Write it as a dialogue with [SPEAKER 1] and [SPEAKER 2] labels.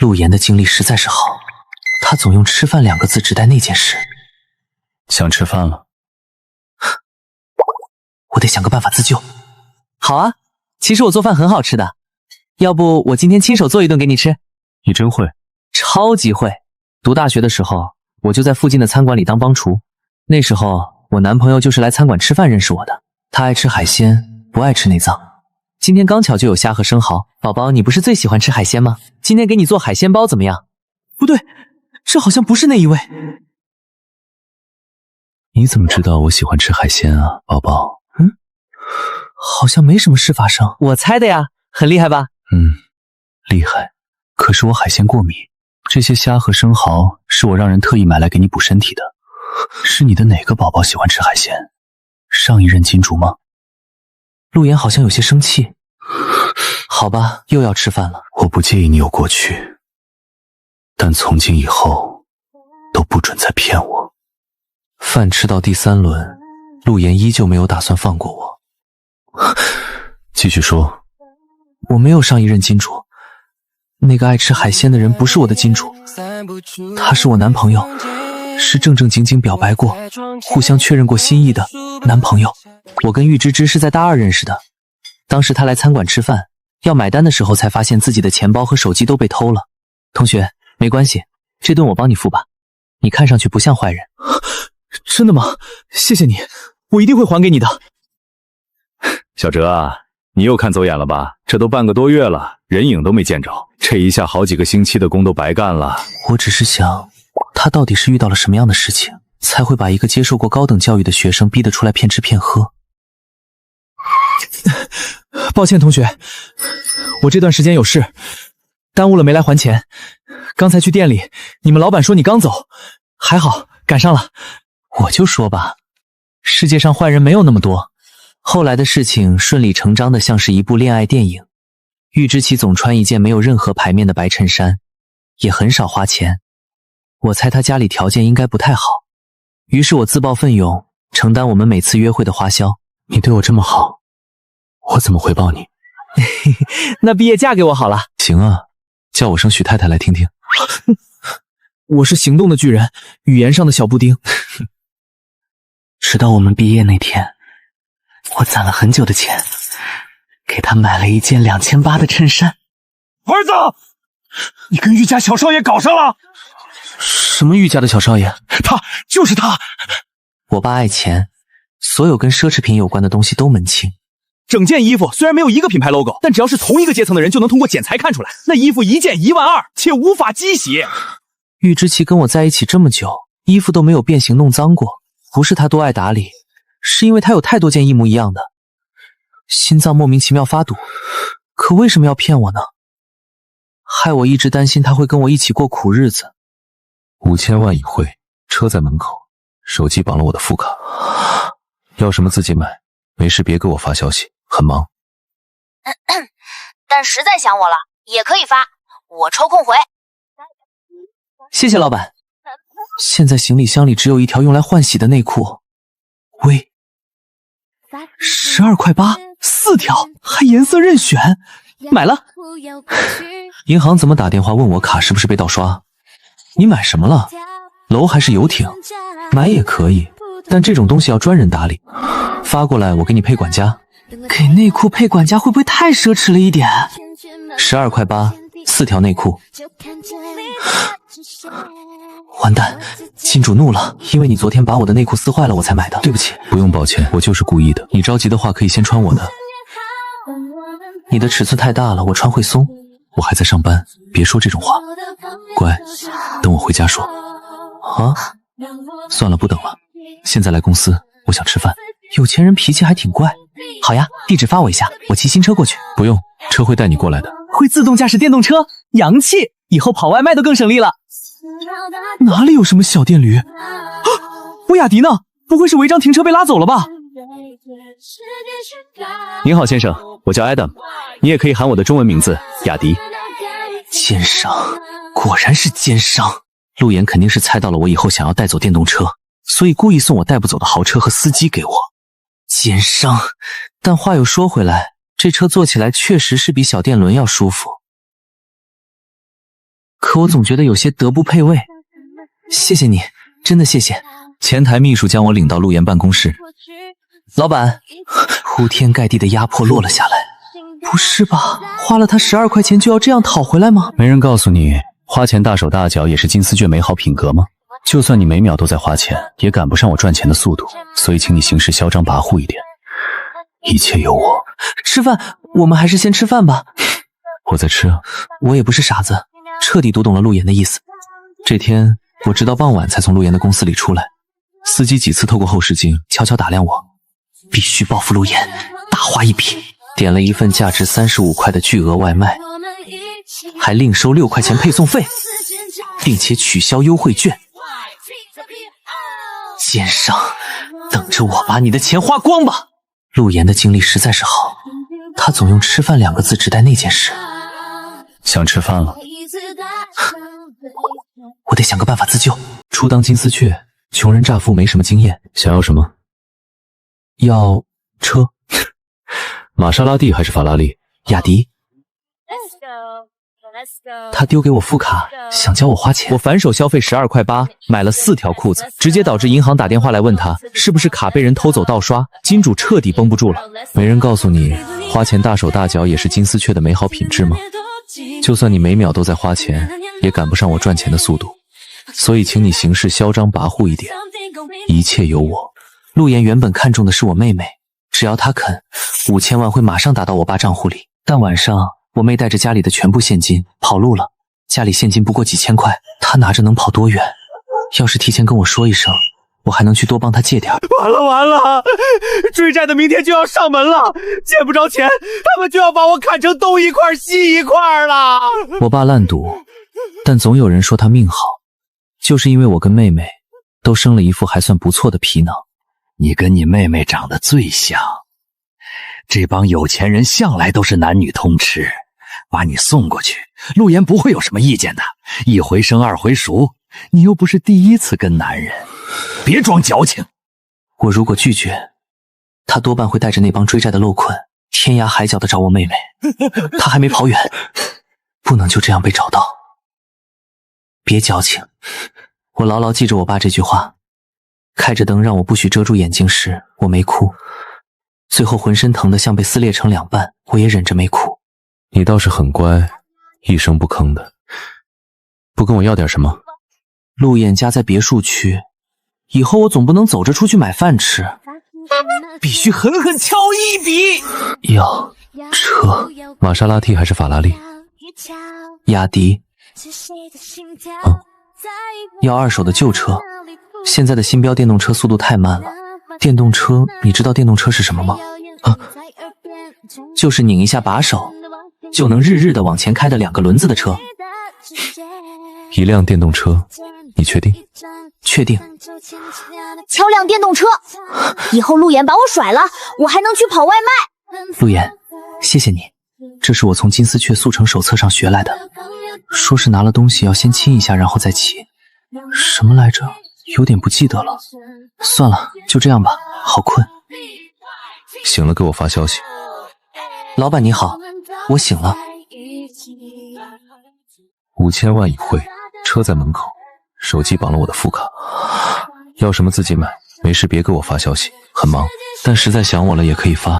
[SPEAKER 1] 陆岩的精力实在是好，他总用吃饭2个字指代那件事。
[SPEAKER 2] 想吃饭了？
[SPEAKER 1] 我得想个办法自救。
[SPEAKER 3] 好啊，其实我做饭很好吃的，要不我今天亲手做一顿给你吃？
[SPEAKER 2] 你真会？
[SPEAKER 3] 超级会。读大学的时候，我就在附近的餐馆里当帮厨。那时候我男朋友就是来餐馆吃饭认识我的，
[SPEAKER 1] 他爱吃海鲜，不爱吃内脏。
[SPEAKER 3] 今天刚巧就有虾和生蚝，宝宝你不是最喜欢吃海鲜吗？今天给你做海鲜包怎么样？
[SPEAKER 1] 不对，这好像不是那一位。
[SPEAKER 2] 你怎么知道我喜欢吃海鲜啊，宝宝？
[SPEAKER 1] 好像没什么事发生。
[SPEAKER 3] 我猜的呀，很厉害吧？
[SPEAKER 2] 厉害。可是我海鲜过敏，这些虾和生蚝是我让人特意买来给你补身体的。是你的哪个宝宝喜欢吃海鲜？上一任金主吗？
[SPEAKER 1] 陆岩好像有些生气。好吧，又要吃饭了。
[SPEAKER 2] 我不介意你有过去，但从今以后都不准再骗我。
[SPEAKER 1] 饭吃到第3轮，陆岩依旧没有打算放过我。
[SPEAKER 2] 继续说。
[SPEAKER 1] 我没有上一任金主，那个爱吃海鲜的人不是我的金主，他是我男朋友，是正正经经表白过，互相确认过心意的男朋友。
[SPEAKER 3] 我跟玉芝芝是在大2认识的，当时他来餐馆吃饭，要买单的时候才发现自己的钱包和手机都被偷了。同学，没关系，这顿我帮你付吧，你看上去不像坏人。
[SPEAKER 1] 真的吗？谢谢你，我一定会还给你的。
[SPEAKER 2] 小哲啊，你又看走眼了吧？这都半个多月了，人影都没见着，这一下好几个星期的工都白干了。
[SPEAKER 1] 我只是想，他到底是遇到了什么样的事情，才会把一个接受过高等教育的学生逼得出来骗吃骗喝。抱歉同学，我这段时间有事，耽误了没来还钱。刚才去店里，你们老板说你刚走，还好赶上了。我就说吧，世界上坏人没有那么多。
[SPEAKER 3] 后来的事情顺理成章的像是一部恋爱电影。玉芝琪总穿一件没有任何牌面的白衬衫，也很少花钱。我猜他家里条件应该不太好，于是我自报奋勇，承担我们每次约会的花销。
[SPEAKER 2] 你对我这么好，我怎么回报你？
[SPEAKER 3] 那毕业嫁给我好了。
[SPEAKER 2] 行啊，叫我声许太太来听听。
[SPEAKER 1] 我是行动的巨人，语言上的小布丁。直到我们毕业那天，我攒了很久的钱，给他买了一件2800的衬衫。
[SPEAKER 4] 儿子，你跟玉家小少爷搞上了？
[SPEAKER 1] 什么玉家的小少爷？
[SPEAKER 4] 他就是他。
[SPEAKER 1] 我爸爱钱，所有跟奢侈品有关的东西都门清。
[SPEAKER 4] 整件衣服虽然没有一个品牌 logo， 但只要是同一个阶层的人就能通过剪裁看出来。那衣服一件12000，且无法机洗。
[SPEAKER 1] 玉芝琪跟我在一起这么久，衣服都没有变形弄脏过，不是他多爱打理，是因为他有太多件一模一样的，心脏莫名其妙发堵。可为什么要骗我呢？害我一直担心他会跟我一起过苦日子。
[SPEAKER 2] 5000万已汇，车在门口，手机绑了我的副卡，要什么自己买，没事别给我发消息，很忙。
[SPEAKER 5] 但实在想我了，也可以发，我抽空回。
[SPEAKER 1] 谢谢老板。现在行李箱里只有一条用来换洗的内裤。喂，12.8块，4条，还颜色任选，买了。银行怎么打电话问我卡是不是被盗刷？你买什么了？楼还是游艇？买也可以，但这种东西要专人打理。发过来我给你配管家。给内裤配管家会不会太奢侈了一点？12.8块，4条内裤。完蛋，金主怒了，因为你昨天把我的内裤撕坏了，我才买的。对不起。
[SPEAKER 2] 不用抱歉，我就是故意的。你着急的话可以先穿我的。
[SPEAKER 1] 你的尺寸太大了，我穿会松。
[SPEAKER 2] 我还在上班，别说这种话。乖，等我回家说。
[SPEAKER 1] 啊？
[SPEAKER 2] 算了，不等了，现在来公司，我想吃饭。
[SPEAKER 1] 有钱人脾气还挺怪。好呀，地址发我一下，我骑新车过去。
[SPEAKER 2] 不用，车会带你过来的。
[SPEAKER 3] 会自动驾驶电动车，洋气，以后跑外卖都更省力了。
[SPEAKER 1] 哪里有什么小电驴？我雅迪呢？不会是违章停车被拉走了吧？
[SPEAKER 2] 您好，先生，我叫 Adam， 你也可以喊我的中文名字雅迪。
[SPEAKER 1] 奸商，果然是奸商。陆岩肯定是猜到了我以后想要带走电动车，所以故意送我带不走的豪车和司机给我。奸商。但话又说回来，这车坐起来确实是比小电轮要舒服。
[SPEAKER 3] 可我总觉得有些德不配位。谢谢你，真的谢谢。
[SPEAKER 1] 前台秘书将我领到陆岩办公室。
[SPEAKER 3] 老板，铺天盖地的压迫落了下来。不是吧？花了他12块钱就要这样讨回来吗？
[SPEAKER 2] 没人告诉你，花钱大手大脚也是金丝雀美好品格吗？就算你每秒都在花钱，也赶不上我赚钱的速度，所以请你行事嚣张跋扈一点。一切有我。
[SPEAKER 3] 吃饭，我们还是先吃饭吧。
[SPEAKER 2] 我在吃啊。
[SPEAKER 3] 我也不是傻子，彻底读懂了陆岩的意思。这天，我直到傍晚才从陆岩的公司里出来。司机几次透过后视镜悄悄打量我，必须报复陆岩，大花一笔。点了一份价值35块的巨额外卖，还另收6块钱配送费，并且取消优惠券。奸商，等着我把你的钱花光吧！陆岩的精力实在是好，他总用吃饭2个字指代那件事。
[SPEAKER 2] 想吃饭了？
[SPEAKER 3] 我得想个办法自救。
[SPEAKER 1] 初当金丝雀，穷人乍富没什么经验。
[SPEAKER 2] 想要什么？
[SPEAKER 1] 要车。
[SPEAKER 2] 玛莎拉蒂还是法拉利？
[SPEAKER 3] 雅迪。他丢给我副卡，想教我花钱。
[SPEAKER 4] 我反手消费12块8，买了4条裤子，直接导致银行打电话来问他是不是卡被人偷走盗刷，金主彻底绷不住了。
[SPEAKER 1] 没人告诉你，花钱大手大脚也是金丝雀的美好品质吗？就算你每秒都在花钱，也赶不上我赚钱的速度，所以请你行事嚣张跋扈一点。一切有我。
[SPEAKER 3] 陆岩原本看中的是我妹妹，只要她肯，5000万会马上打到我爸账户里。但晚上我妹带着家里的全部现金跑路了，家里现金不过几千块，她拿着能跑多远？要是提前跟我说一声，我还能去多帮她借点。
[SPEAKER 4] 完了，追债的明天就要上门了，借不着钱，他们就要把我砍成东一块西一块了。
[SPEAKER 3] 我爸烂赌，但总有人说他命好，就是因为我跟妹妹都生了一副还算不错的皮囊。
[SPEAKER 6] 你跟你妹妹长得最像，这帮有钱人向来都是男女通吃，把你送过去，陆岩不会有什么意见的。一回生二回熟，你又不是第一次跟男人，别装矫情。
[SPEAKER 3] 我如果拒绝，他多半会带着那帮追债的漏困，天涯海角的找我妹妹。他还没跑远，不能就这样被找到。别矫情，我牢牢记着我爸这句话。开着灯让我不许遮住眼睛时，我没哭。最后浑身疼得像被撕裂成2半，我也忍着没哭。
[SPEAKER 1] 你倒是很乖，一声不吭的。不跟我要点什么？
[SPEAKER 3] 陆燕家在别墅区，以后我总不能走着出去买饭吃，
[SPEAKER 4] 必须狠狠敲一笔。
[SPEAKER 3] 要车，
[SPEAKER 1] 玛莎拉蒂还是法拉利？
[SPEAKER 3] 雅迪。要2手的旧车。现在的新标电动车速度太慢了。电动车，你知道电动车是什么吗？就是拧一下把手，就能日日的往前开的2个轮子的车。
[SPEAKER 1] 一辆电动车，你确定？
[SPEAKER 3] 确定。
[SPEAKER 5] 敲辆电动车，以后陆岩把我甩了，我还能去跑外卖。
[SPEAKER 3] 陆岩，谢谢你，这是我从金丝雀速成手册上学来的，说是拿了东西要先亲一下，然后再骑。什么来着？有点不记得了。算了，就这样吧，好困。
[SPEAKER 1] 醒了给我发消息。
[SPEAKER 3] 老板你好，我醒了。
[SPEAKER 1] 5000万已汇，车在门口，手机绑了我的副卡。要什么自己买，没事别给我发消息，很忙，但实在想我了也可以发。